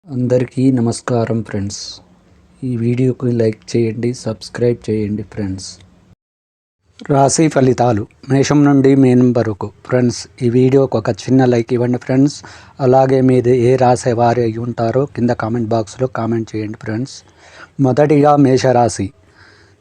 అందరికీ నమస్కారం ఫ్రెండ్స్. ఈ వీడియోకి లైక్ చేయండి, సబ్స్క్రైబ్ చేయండి ఫ్రెండ్స్. రాశి ఫలితాలు మేషం నుండి మీనం వరకు. ఫ్రెండ్స్, ఈ వీడియోకి ఒక చిన్న లైక్ ఇవ్వండి ఫ్రెండ్స్. అలాగే మీరు ఏ రాశి వారు అయి ఉంటారో కింద కామెంట్ బాక్స్లో కామెంట్ చేయండి ఫ్రెండ్స్. మొదటిగా మేషరాశి.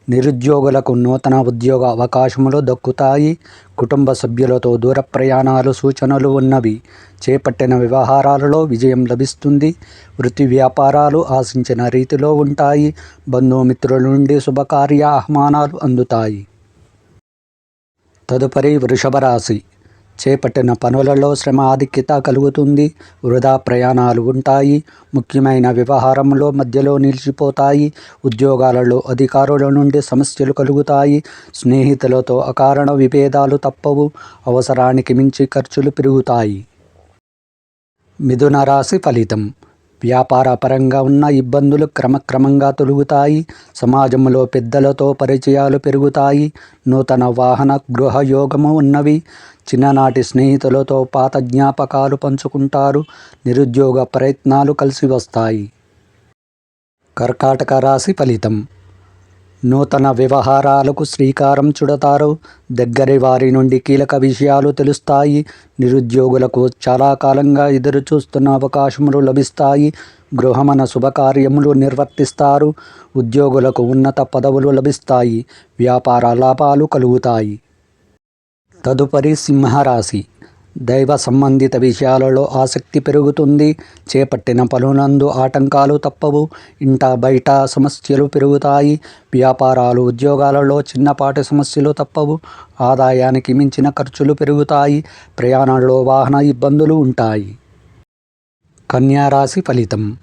నిరుద్యోగులకు నూతన ఉద్యోగ అవకాశములు దక్కుతాయి. కుటుంబ సభ్యులతో దూర ప్రయాణాలు సూచనలు ఉన్నవి. చేపట్టిన వ్యవహారాలలో విజయం లభిస్తుంది. వృత్తి వ్యాపారాలు ఆశించిన రీతిలో ఉంటాయి. బంధుమిత్రుల నుండి శుభకార్య ఆహ్వానాలు అందుతాయి. తదుపరి వృషభ రాశి. చేపట్టిన పనులలో శ్రమ ఆధిక్యత కలుగుతుంది. వృధా ప్రయాణాలు ఉంటాయి. ముఖ్యమైన వ్యవహారంలో మధ్యలో నిలిచిపోతాయి. ఉద్యోగాలలో అధికారుల నుండి సమస్యలు కలుగుతాయి. స్నేహితులతో అకారణ విభేదాలు తప్పవు. అవసరానికి మించి ఖర్చులు పెరుగుతాయి. మిథున రాశి ఫలితం. వ్యాపార పరంగా ఉన్న ఇబ్బందులు క్రమక్రమంగా తొలగుతాయి. సమాజంలో పెద్దలతో పరిచయాలు పెరుగుతాయి. నూతన వాహన గృహ యోగము ఉన్నవి. చిన్ననాటి స్నేహితులతో పాత జ్ఞాపకాలు పంచుకుంటారు. నిరుద్యోగ ప్రయత్నాలు కలిసి వస్తాయి. కర్కాటక రాశి ఫలితం. నూతన వ్యవహారాలకు శ్రీకారం చుడతారు. దగ్గరి వారి నుండి కీలక విషయాలు తెలుస్తాయి. నిరుద్యోగులకు చాలా కాలంగా ఎదురు చూస్తున్న అవకాశములు లభిస్తాయి. గృహమన శుభకార్యములు నిర్వర్తిస్తారు. ఉద్యోగులకు ఉన్నత పదవులు లభిస్తాయి. వ్యాపార లాభాలు కలుగుతాయి. తదుపరి సింహరాశి. దైవ సంబంధిత విషయాలలో ఆసక్తి పెరుగుతుంది. చేపట్టిన పనులందు ఆటంకాలు తప్పవు. ఇంట బయట సమస్యలు పెరుగుతాయి. వ్యాపారాలు ఉద్యోగాలలో చిన్నపాటి సమస్యలు తప్పవు. ఆదాయానికి మించిన ఖర్చులు పెరుగుతాయి. ప్రయాణంలో వాహన ఇబ్బందులు ఉంటాయి. కన్యా రాశి ఫలితం.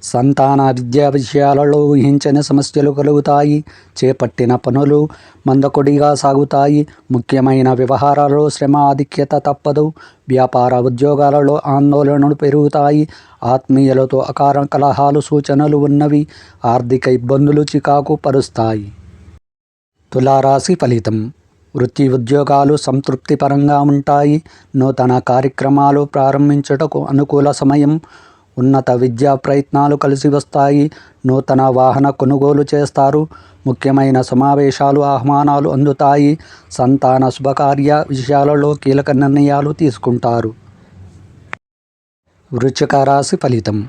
సంతాన విద్యా విషయాలలో ఊహించని సమస్యలు కలుగుతాయి. చేపట్టిన పనులు మందకొడిగా సాగుతాయి. ముఖ్యమైన వ్యవహారాలలో శ్రమ ఆధిక్యత తప్పదు. వ్యాపార ఉద్యోగాలలో ఆందోళనలు పెరుగుతాయి. ఆత్మీయులతో అకారణ కలహాలు సూచనలు ఉన్నవి. ఆర్థిక ఇబ్బందులు చికాకు పరుస్తాయి. తులారాశి ఫలితం. వృత్తి ఉద్యోగాలు సంతృప్తిపరంగా ఉంటాయి. నూతన కార్యక్రమాలు ప్రారంభించుటకు అనుకూల సమయం. ఉన్నత విద్యా ప్రయత్నాలు కలిసి వస్తాయి. నూతన వాహన కొనుగోలు చేస్తారు. ముఖ్యమైన సమావేశాలు ఆహ్వానాలు అందుతాయి. సంతాన శుభకార్య విషయాలలో కీలక నిర్ణయాలు తీసుకుంటారు. వృశ్చిక రాశి ఫలితం.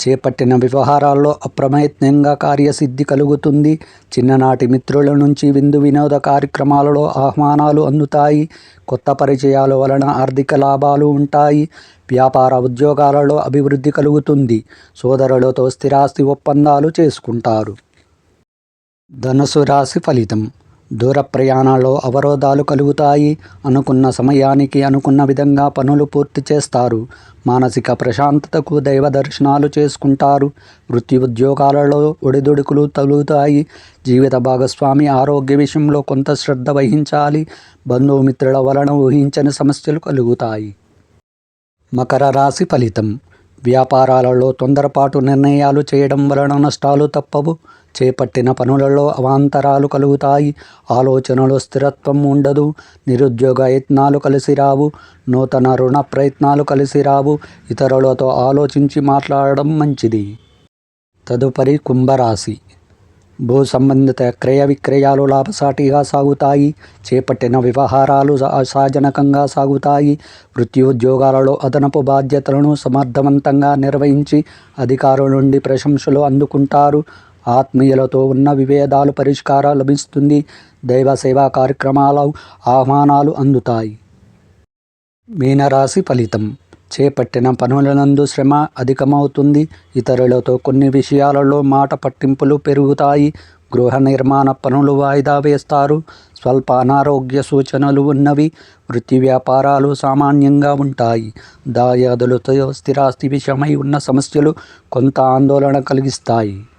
చేపట్టిన వ్యవహారాల్లో అప్రయత్నంగా కార్యసిద్ధి కలుగుతుంది. చిన్ననాటి మిత్రుల నుంచి విందు వినోద కార్యక్రమాలలో ఆహ్వానాలు అందుతాయి. కొత్త పరిచయాల వలన ఆర్థిక లాభాలు ఉంటాయి. వ్యాపార ఉద్యోగాలలో అభివృద్ధి కలుగుతుంది. సోదరులతో స్థిరాస్తి ఒప్పందాలు చేసుకుంటారు. ధనుసు రాశి ఫలితం. దూర ప్రయాణాల్లో అవరోధాలు కలుగుతాయి. అనుకున్న సమయానికి అనుకున్న విధంగా పనులు పూర్తి చేస్తారు. మానసిక ప్రశాంతతకు దైవ దర్శనాలు చేసుకుంటారు. వృత్తి ఉద్యోగాలలో ఒడిదుడుకులు తగులుతాయి. జీవిత భాగస్వామి ఆరోగ్య విషయంలో కొంత శ్రద్ధ వహించాలి. బంధుమిత్రుల వలన ఊహించని సమస్యలు కలుగుతాయి. మకర రాశి ఫలితం. వ్యాపారాలలో తొందరపాటు నిర్ణయాలు చేయడం వలన నష్టాలు తప్పవు. చేపట్టిన పనులలో అవాంతరాలు కలుగుతాయి. ఆలోచనలో స్థిరత్వం ఉండదు. నిరుద్యోగ యత్నాలు కలిసి రావు. నూతన రుణ ప్రయత్నాలు కలిసి రావు. ఇతరులతో ఆలోచించి మాట్లాడడం మంచిది. తదుపరి కుంభరాశి. భూ సంబంధిత క్రయ విక్రయాలు లాభసాటిగా సాగుతాయి. చేపట్టిన వ్యవహారాలు ఆశాజనకంగా సాగుతాయి. వృత్తి ఉద్యోగాలలో అదనపు బాధ్యతలను సమర్థవంతంగా నిర్వహించి అధికారుల నుండి ప్రశంసలు అందుకుంటారు. ఆత్మీయులతో ఉన్న విభేదాలు పరిష్కారం లభిస్తుంది. దైవ సేవా కార్యక్రమాలు ఆహ్వానాలు అందుతాయి. మీనరాశి ఫలితం. చేపట్టిన పనులనందు శ్రమ అధికమవుతుంది. ఇతరులతో కొన్ని విషయాలలో మాట పట్టింపులు పెరుగుతాయి. గృహ నిర్మాణ పనులు వాయిదా వేస్తారు. స్వల్ప అనారోగ్య సూచనలు ఉన్నవి. వృత్తి వ్యాపారాలు సామాన్యంగా ఉంటాయి. దాయాదులతో స్థిరాస్తి విషయమై ఉన్న సమస్యలు కొంత ఆందోళన కలిగిస్తాయి.